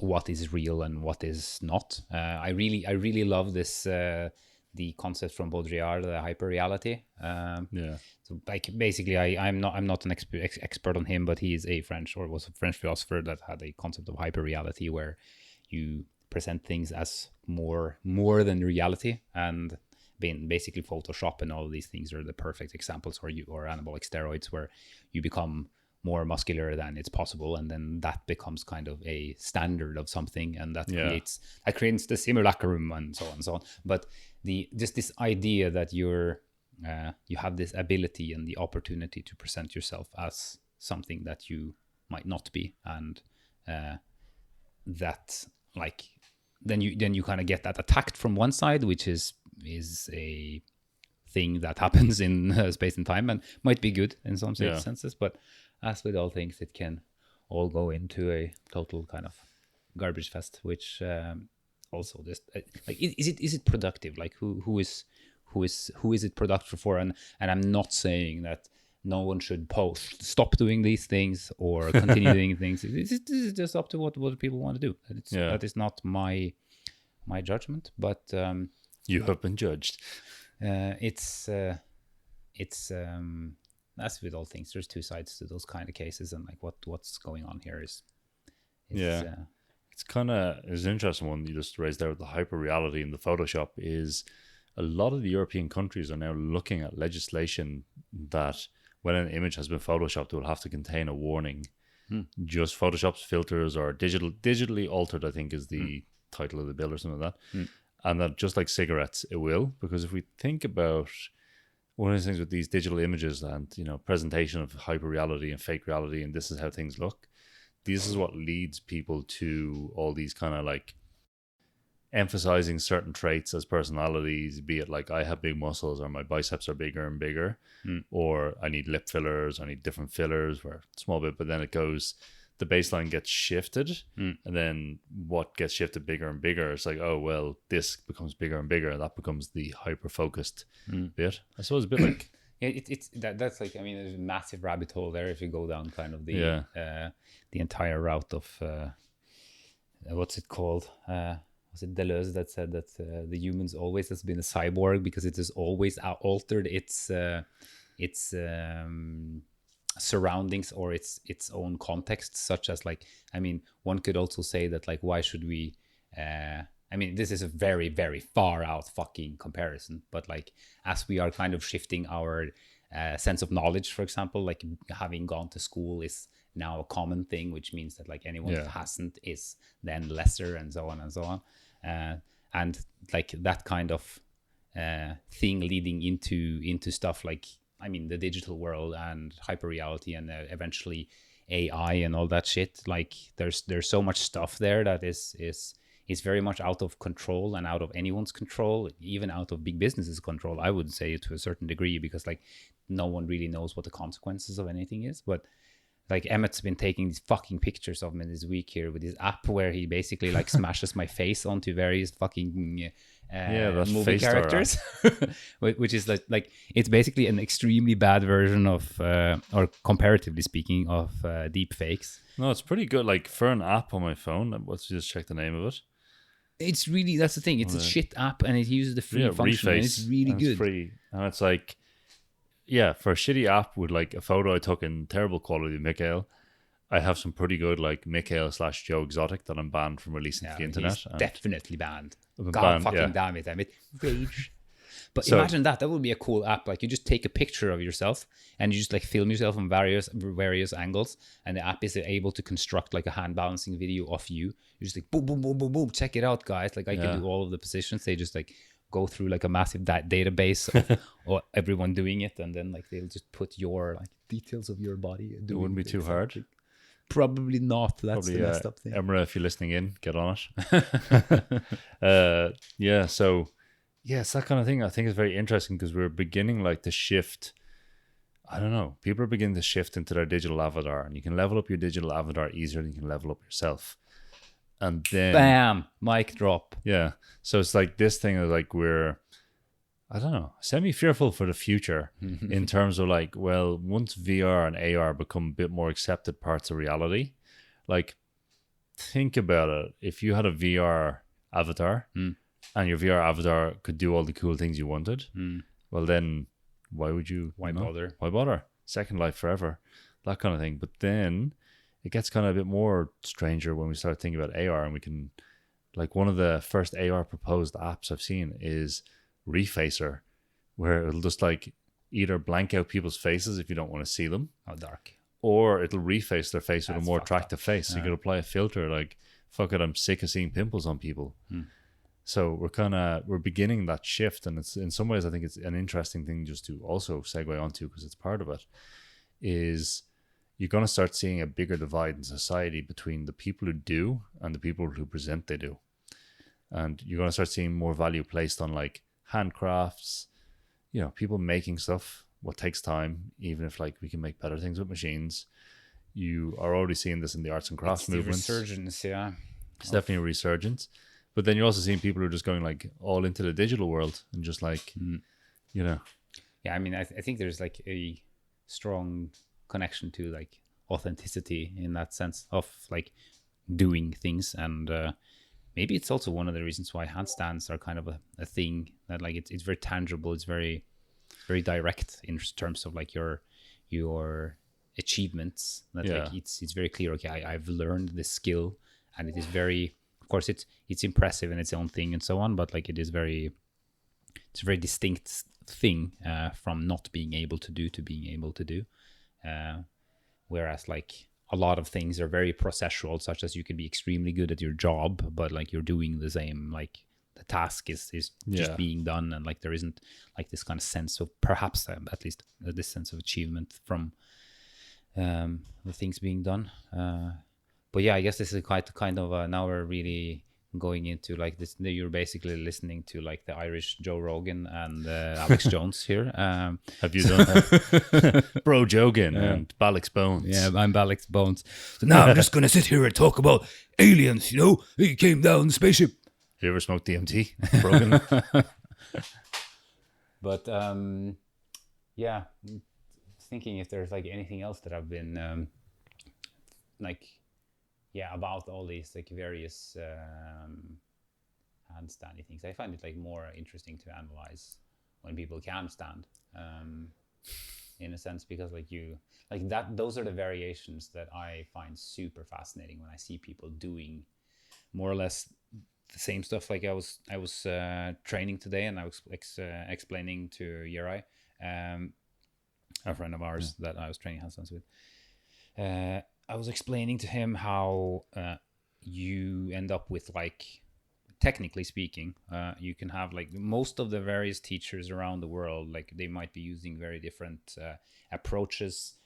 what is real and what is not. I really love this the concept from Baudrillard, the hyperreality. So like basically, I'm not an expert on him, but he is was a French philosopher that had a concept of hyperreality, where you present things as more than reality, and being basically Photoshop and all of these things are the perfect examples, or anabolic steroids, where you become more muscular than it's possible, and then that becomes kind of a standard of something, and that creates the simulacrum and so on and so on. But just this idea that you have this ability and the opportunity to present yourself as something that you might not be, and that like then you kind of get that attacked from one side, which is a thing that happens in space and time, and might be good in some senses, but as with all things, it can all go into a total kind of garbage fest, which also just like, is it productive? Like who is it productive for? And I'm not saying that no one should stop doing these things or continue doing things. This is just up to what people want to do. That is not my judgment, but you have been judged. It's as with all things, there's two sides to those kind of cases, and like what's going on here is it's kind of an interesting one you just raised there with the hyper reality and the Photoshop. Is a lot of the European countries are now looking at legislation that when an image has been photoshopped, it will have to contain a warning. Just Photoshop's filters or digitally altered, I think is the title of the bill or something like that. And that just like cigarettes, it will, because if we think about one of the things with these digital images and, you know, presentation of hyper reality and fake reality, and this is how things look, this is what leads people to all these kind of like emphasizing certain traits as personalities, be it like I have big muscles, or my biceps are bigger and bigger, or I need lip fillers, I need different fillers, where small bit, but then it goes, the baseline gets shifted, and then what gets shifted bigger and bigger, it's like, oh well, this becomes bigger and bigger, and that becomes the hyper focused bit. I suppose a bit like that's like, I mean, there's a massive rabbit hole there if you go down kind of the entire route of what's it called? Was it Deleuze that said that the humans always has been a cyborg because it has always altered its surroundings or its own context, such as like, I mean, one could also say that like, why should we I mean, this is a very, very far out fucking comparison, but like, as we are kind of shifting our sense of knowledge, for example, like having gone to school is now a common thing, which means that like anyone that hasn't is then lesser, and so on and so on, and like that kind of thing leading into stuff like, I mean, the digital world and hyperreality and eventually AI and all that shit. Like there's so much stuff there that is very much out of control and out of anyone's control, even out of big businesses' control, I would say, to a certain degree, because like no one really knows what the consequences of anything is. But like Emmett's been taking these fucking pictures of me this week here with his app where he basically like smashes my face onto various fucking movie characters, which is like it's basically an extremely bad version of, or comparatively speaking, of deep fakes. No, it's pretty good. Like for an app on my phone, let's just check the name of it. It's really, that's the thing. It's a shit app, and it uses the free function, and it's really good. It's free, and it's like, yeah, for a shitty app with like a photo I took in terrible quality of Mikhail, I have some pretty good like Mikhail/Joe Exotic that I'm banned from releasing to the internet. He's definitely banned. God fucking damn it, rage. But so, imagine that would be a cool app. Like you just take a picture of yourself and you just like film yourself from various angles, and the app is able to construct like a hand balancing video of you. You're just like boom, boom, boom, boom, boom. Check it out, guys. Like I can do all of the positions. They just like go through like a massive database of everyone doing it, and then like they'll just put your like details of your body. It wouldn't be too hard. Probably not. That's the messed up thing. Emra, if you're listening in, get on it. So yeah, it's that kind of thing. I think it's very interesting because we're beginning like to shift. I don't know. People are beginning to shift into their digital avatar, and you can level up your digital avatar easier than you can level up yourself. and then Bam, mic drop. yeah. So it's like this thing of like we're, I don't know, semi-fearful for the future in terms of like, well, once VR and AR become a bit more accepted parts of reality, like think about it. If you had a VR avatar and your VR avatar could do all the cool things you wanted, well then why would you? Why bother? Why bother? Second life forever, that kind of thing. But then it gets kind of a bit more stranger when we start thinking about AR, and we can, like, one of the first AR proposed apps I've seen is Refacer, where it'll just like either blank out people's faces if you don't want to see them, How dark. or it'll reface their face with a That's more fucked up. attractive face. So you could apply a filter like, fuck it, I'm sick of seeing pimples on people. So we're beginning that shift, and it's in some ways I think it's an interesting thing just to also segue onto, because it's part of it, is you're going to start seeing a bigger divide in society between the people who do and the people who present they do. And you're going to start seeing more value placed on like handcrafts, you know, people making stuff, what takes time, even if like we can make better things with machines. You are already seeing this in the arts and crafts It's movements. the resurgence, yeah. It's definitely a resurgence. But then you're also seeing people who are just going like all into the digital world and just like, you know. Yeah, I mean, I think there's like a strong connection to like authenticity in that sense of like doing things. And maybe it's also one of the reasons why handstands are kind of a thing that like it's very tangible. It's very, very direct in terms of like your achievements. That like it's very clear. Okay, I've learned this skill, and it is very, of course, it's impressive in its own thing and so on. But like it's a very distinct thing from not being able to do to being able to do. Whereas like a lot of things are very processual, such as you can be extremely good at your job, but like you're doing the same, like the task is just being done, and like there isn't like this kind of sense of perhaps at least this sense of achievement from the things being done. But yeah, I guess this is quite kind of now we're really going into like this. You're basically listening to like the Irish Joe Rogan and Alex Jones here. Have you done that? Bro Jogan and Balix Bones. Yeah, I'm Alex Bones. So now I'm just gonna sit here and talk about aliens. You know, he came down in the spaceship. Have you ever smoked DMT? Broken. But yeah, thinking if there's like anything else that I've been like. Yeah, about all these like various handstandy things. I find it like more interesting to analyze when people can stand, in a sense, because like you like that. Those are the variations that I find super fascinating when I see people doing more or less the same stuff. Like I was training today, and I was explaining to Yerai, a friend of ours that I was training handstands with. I was explaining to him how you end up with like, technically speaking, you can have like most of the various teachers around the world, like they might be using very different approaches,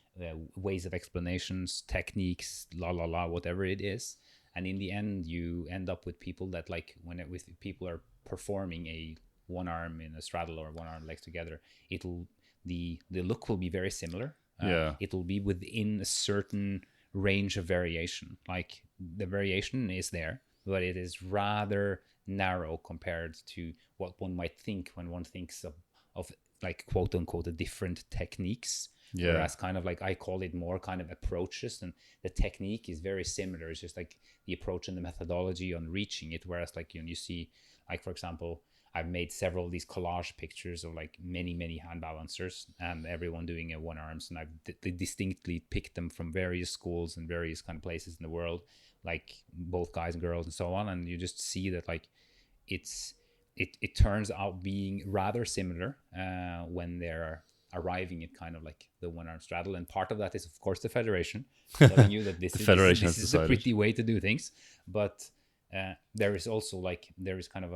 ways of explanations, techniques, whatever it is. And in the end, you end up with people that like with people are performing a one arm in a straddle or one arm legs together, the look will be very similar. It'll be within a certain range of variation. Like the variation is there, but it is rather narrow compared to what one might think when one thinks of like quote unquote the different techniques. Whereas kind of like I call it more kind of approaches, and the technique is very similar. It's just like the approach and the methodology on reaching it. Whereas like you see, like for example, I've made several of these collage pictures of like many hand balancers and everyone doing a one arms, and I've distinctly picked them from various schools and various kind of places in the world, like both guys and girls and so on. And you just see that like it turns out being rather similar when they're arriving at kind of like the one arm straddle. And part of that is of course the Federation telling you that this is a pretty way to do things. But there is also like there is kind of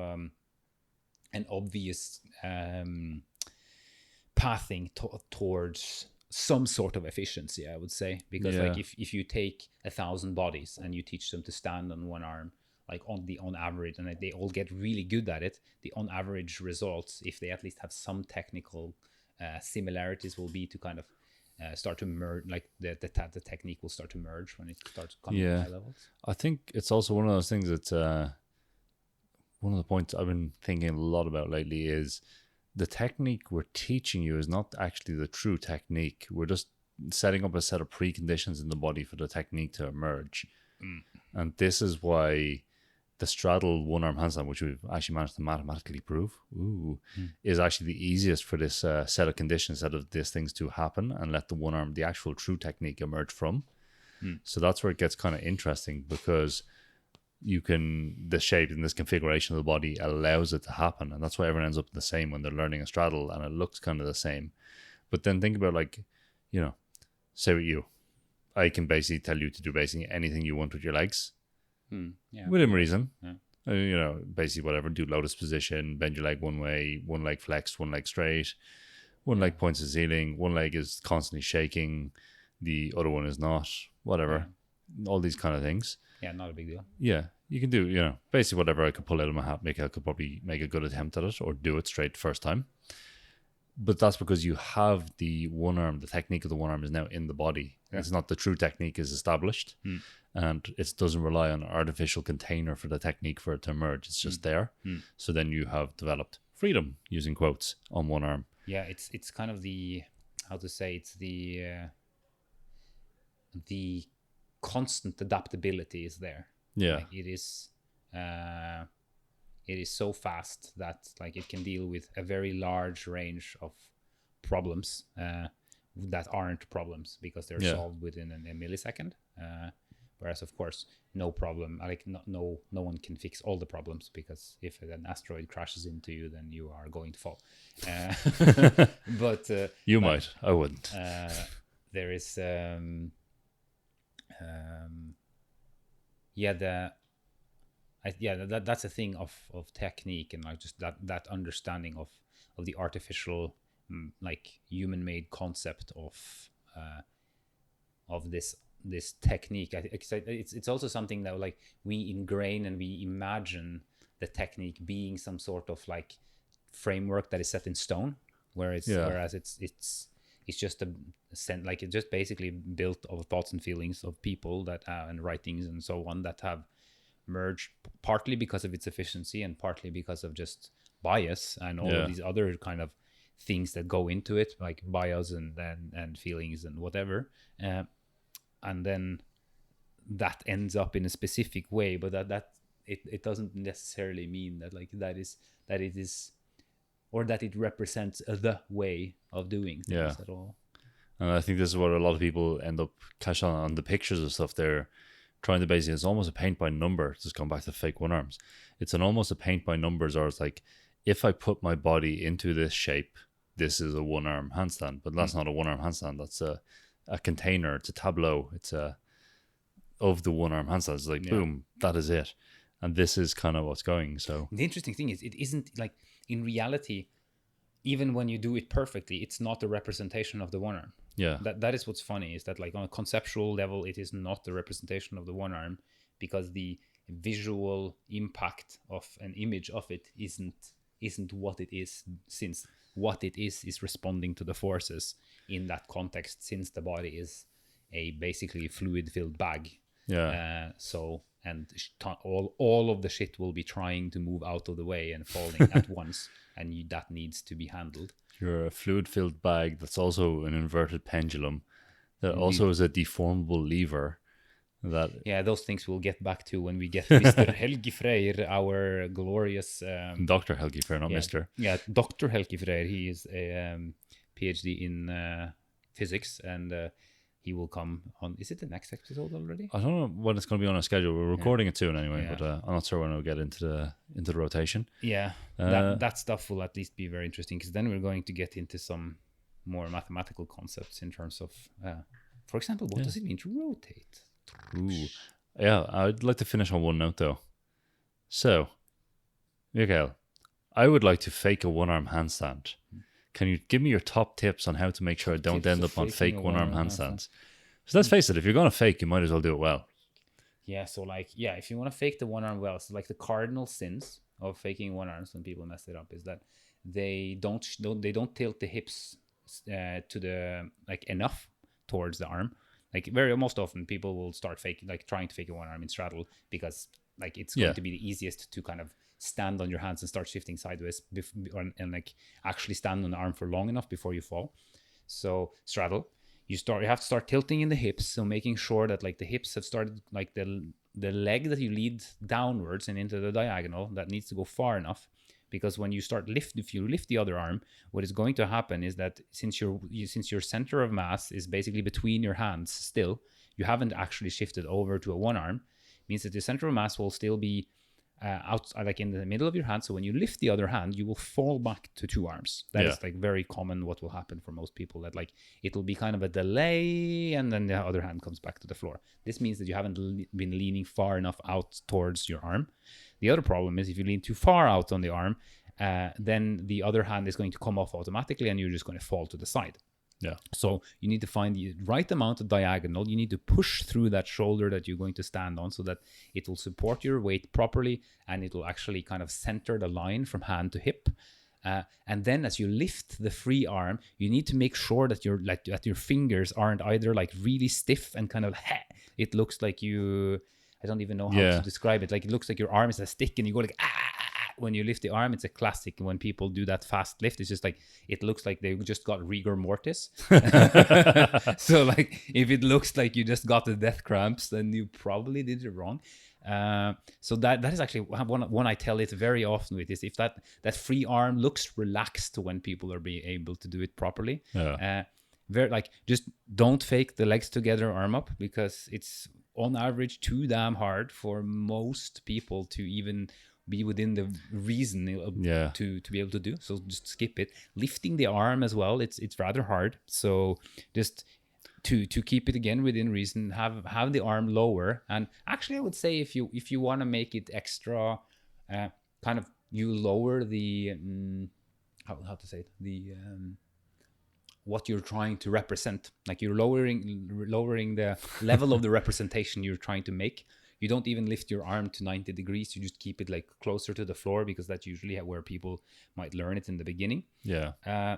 an obvious pathing towards some sort of efficiency, I would say, because like if you take 1,000 bodies and you teach them to stand on one arm, like on average, and they all get really good at it, the on average results, if they at least have some technical similarities, will be to kind of start to merge, like the technique will start to merge when it starts coming to Yeah. high levels. I think it's also one of those things that's one of the points I've been thinking a lot about lately is the technique we're teaching you is not actually the true technique. We're just setting up a set of preconditions in the body for the technique to emerge. And this is why the straddle one-arm handstand, which we've actually managed to mathematically prove, is actually the easiest for this set of conditions, set of these things to happen and let the one-arm, the actual true technique emerge from. So that's where it gets kind of interesting, because the shape and this configuration of the body allows it to happen. And that's why everyone ends up the same when they're learning a straddle, and it looks kind of the same. But then think about, like, say with you, I can basically tell you to do basically anything you want with your legs. Yeah. Within reason. Yeah. Basically whatever. Do lotus position, bend your leg one way, one leg flexed, one leg straight, one leg points to the ceiling, one leg is constantly shaking, the other one is not, whatever. All these kind of things. Yeah, not a big deal. Yeah, you can do, basically whatever I could pull out of my hat, I could probably make a good attempt at it or do it straight first time. But that's because you have the one arm, the technique of the one arm is now in the body. Yeah. It's not the true technique is established, and it doesn't rely on an artificial container for the technique for it to emerge. It's just there. So then you have developed freedom, using quotes, on one arm. Yeah, it's kind of the, how to say, it's the constant adaptability is there. Yeah. Like it is so fast that like it can deal with a very large range of problems that aren't problems because they're solved within a millisecond. Whereas of course no problem, like no one can fix all the problems, because if an asteroid crashes into you, then you are going to fall. But you might, I wouldn't. There is that's a thing of technique, and like just that understanding of the artificial like human-made concept of this technique. It's also something that like we ingrain and we imagine the technique being some sort of like framework that is set in stone, whereas it's just like it's just basically built of thoughts and feelings of people that and writings and so on that have merged, partly because of its efficiency and partly because of just bias and all of these other kind of things that go into it, like bias and feelings and whatever, and then that ends up in a specific way, but that it doesn't necessarily mean that like that it is or that it represents the way of doing things at all. And I think this is what a lot of people end up catching on the pictures of stuff. They're trying to basically, it's almost a paint by number, just going back to fake one arms. It's almost a paint by numbers, or it's like, if I put my body into this shape, this is a one arm handstand, but that's not a one arm handstand. That's a container. It's a tableau. It's of the one arm handstand. It's like, boom, that is it. And this is kind of what's going. So the interesting thing is, it isn't like, in reality, even when you do it perfectly, it's not a representation of the one arm. Yeah. That is what's funny, is that like on a conceptual level, it is not the representation of the one arm, because the visual impact of an image of it isn't what it is, since what it is responding to the forces in that context, since the body is a basically fluid filled bag. Yeah. And all of the shit will be trying to move out of the way and falling at once, and that needs to be handled. You're a fluid-filled bag that's also an inverted pendulum that also is a deformable lever. Those things we'll get back to when we get Mr. Helgi Freyr, our glorious... Dr. Helgi Freyr, not Mr. Yeah, Dr. Helgi Freyr. He is a PhD in physics, and he will come on. Is it the next episode already? I don't know when it's going to be on our schedule. We're recording it soon anyway, but I'm not sure when it'll get into the rotation. Yeah, that stuff will at least be very interesting, because then we're going to get into some more mathematical concepts in terms of, for example, what does it mean to rotate? Ooh. Yeah, I'd like to finish on one note though. So, Mikael, I would like to fake a one-arm handstand. Can you give me your top tips on how to make sure I don't end up on fake one-arm handstands? So let's face it, if you're going to fake, you might as well do it well. Yeah, so like, if you want to fake the one-arm well, so like the cardinal sins of faking one arms when people mess it up is that they don't tilt the hips to the like enough towards the arm. Like very most often people will start faking, like trying to fake a one arm in straddle because like it's going to be the easiest to kind of stand on your hands and start shifting sideways and like actually stand on the arm for long enough before you fall. So straddle, you have to start tilting in the hips, so making sure that like the hips have started, like the leg that you lead downwards and into the diagonal, that needs to go far enough. Because when you start if you lift the other arm, what is going to happen is that since your center of mass is basically between your hands still, you haven't actually shifted over to a one arm, means that the center of mass will still be out like in the middle of your hand. So when you lift the other hand, you will fall back to two arms. That is like very common what will happen for most people, that like it'll be kind of a delay and then the other hand comes back to the floor. This means that you haven't been leaning far enough out towards your arm. The other problem is if you lean too far out on the arm, then the other hand is going to come off automatically and you're just going to fall to the side. Yeah. So you need to find the right amount of diagonal. You need to push through that shoulder that you're going to stand on so that it will support your weight properly and it will actually kind of center the line from hand to hip. And then as you lift the free arm, you need to make sure that your fingers aren't either like really stiff and kind of it looks like you, I don't even know how to describe it. Like it looks like your arm is a stick and you go like when you lift the arm. It's a classic when people do that fast lift. It's just like it looks like they just got rigor mortis. So like if it looks like you just got the death cramps, then you probably did it wrong. So that is actually one I tell it very often with, is if that free arm looks relaxed when people are being able to do it properly. Very like just don't fake the legs together arm up, because it's on average too damn hard for most people to even be within the reason to be able to do. So just skip it. Lifting the arm as well, it's rather hard. So just to keep it again within reason, have the arm lower. And actually I would say if you want to make it extra kind of, you lower the how to say it, the what you're trying to represent, like you're lowering the level of the representation you're trying to make. You don't even lift your arm to 90 degrees. You just keep it like closer to the floor, because that's usually where people might learn it in the beginning. Yeah.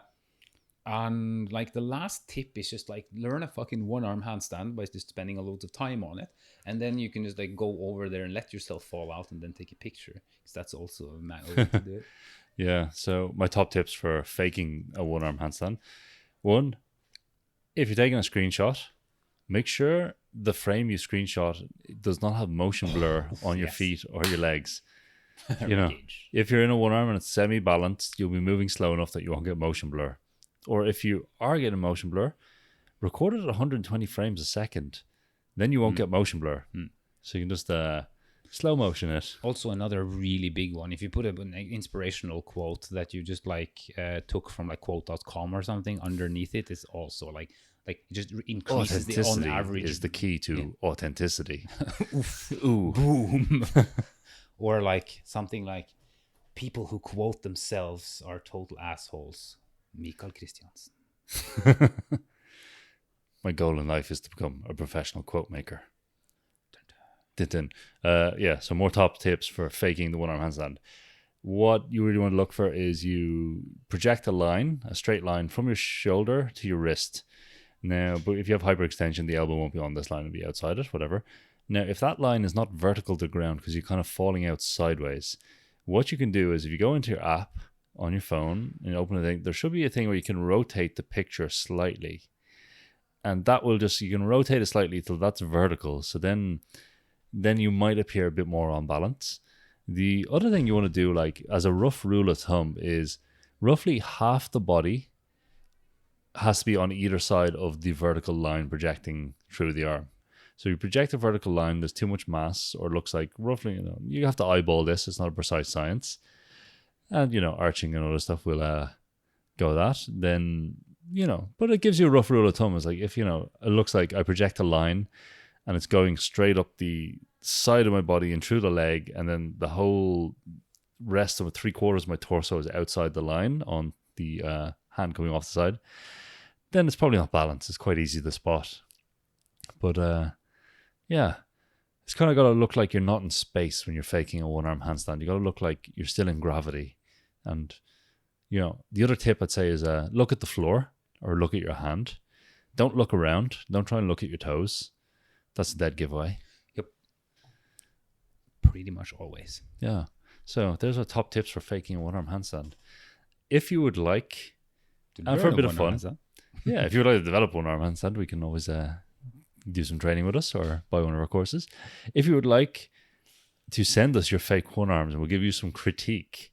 And like the last tip is just like learn a fucking one arm handstand by just spending a lot of time on it. And then you can just like go over there and let yourself fall out and then take a picture, because that's also a way to do it. Yeah. So my top tips for faking a one arm handstand. One, if you're taking a screenshot, make sure the frame you screenshot does not have motion blur on your feet or your legs. You know, if you're in a one arm and it's semi-balanced, you'll be moving slow enough that you won't get motion blur. Or if you are getting motion blur, record it at 120 frames a second. Then you won't get motion blur. So you can just slow motion it. Also another really big one, if you put an inspirational quote that you just like took from like quote.com or something underneath it, is also like it just increases the on average. Is the key to authenticity. Ooh. Boom. Or like something like, people who quote themselves are total assholes. Mikael Christiansen. My goal in life is to become a professional quote maker. So more top tips for faking the one-arm handstand. What you really want to look for is you project a straight line from your shoulder to your wrist. Now, but if you have hyperextension, the elbow won't be on this line, it'll be outside it, whatever. Now, if that line is not vertical to the ground because you're kind of falling out sideways, what you can do is if you go into your app on your phone and open a thing, there should be a thing where you can rotate the picture slightly. And that will you can rotate it slightly till that's vertical. So then you might appear a bit more on balance. The other thing you want to do, like as a rough rule of thumb, is roughly half the body has to be on either side of the vertical line projecting through the arm. So you project a vertical line, there's too much mass, or looks like roughly, you have to eyeball this. It's not a precise science. And, arching and other stuff will go that. Then, but it gives you a rough rule of thumb. It's like, if, it looks like I project a line and it's going straight up the side of my body and through the leg, and then the whole rest of 3/4 of my torso is outside the line on the hand coming off the side, then it's probably not balanced. It's quite easy to spot. But it's kind of got to look like you're not in space when you're faking a one-arm handstand. You got to look like you're still in gravity. And, the other tip I'd say is look at the floor. or look at your hand. Don't look around. Don't try and look at your toes. That's a dead giveaway. Yep. Pretty much always. Yeah. So there's our top tips for faking a one-arm handstand. If you would like, and for a bit of fun, yeah, if you would like to develop one-arm handstand, we can always do some training with us or buy one of our courses. If you would like to send us your fake one-arms and we'll give you some critique,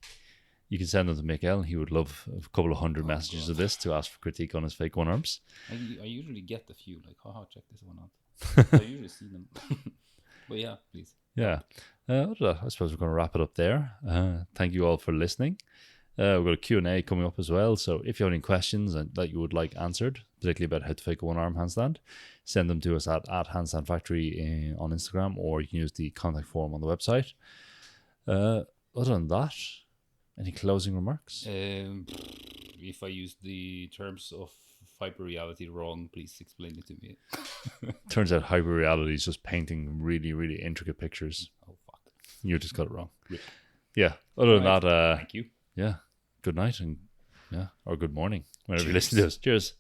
you can send them to Mikael. He would love a couple of hundred messages of this to ask for critique on his fake one-arms. I usually get a few, like, haha, check this one out. I usually see them. But yeah, please. Yeah. I suppose we're going to wrap it up there. Thank you all for listening. We've got a Q&A coming up as well. So if you have any questions that you would like answered, particularly about how to fake a one-arm handstand, send them to us at Handstand Factory on Instagram, or you can use the contact form on the website. Other than that, any closing remarks? If I use the terms of hyperreality wrong, please explain it to me. Turns out hyperreality is just painting really, really intricate pictures. Oh, fuck. You just got it wrong. Rip. Yeah. Other than Right. that, Thank you. yeah. Good night or good morning whenever you Cheers. listen to us. Cheers.